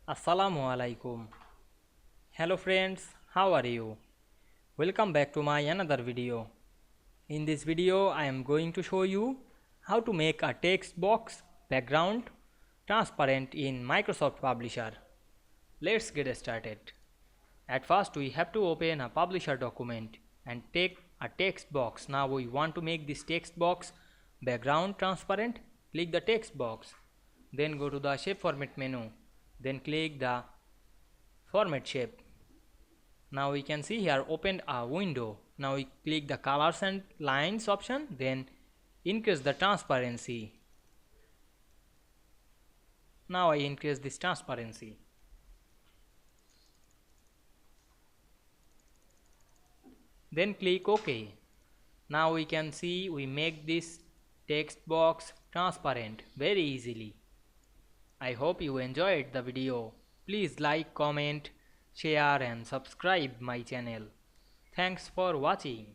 Assalamu Walaikum. Hello friends, how are you? Welcome back to my another video. In this video I am going to show you how to make a text box background transparent in Microsoft Publisher. Let's get started. At first we have to open a Publisher document and take a text box. Now we want to make this text box background transparent. Click the text box. Then go to the shape format menu. Then click the format shape. Now we can see here opened a window. Now we click the colors and lines option, then increase the transparency. Now I increase this transparency. Then click OK. Now we can see we make this text box transparent very easily. I hope you enjoyed the video. Please like, comment, share and subscribe my channel. Thanks for watching.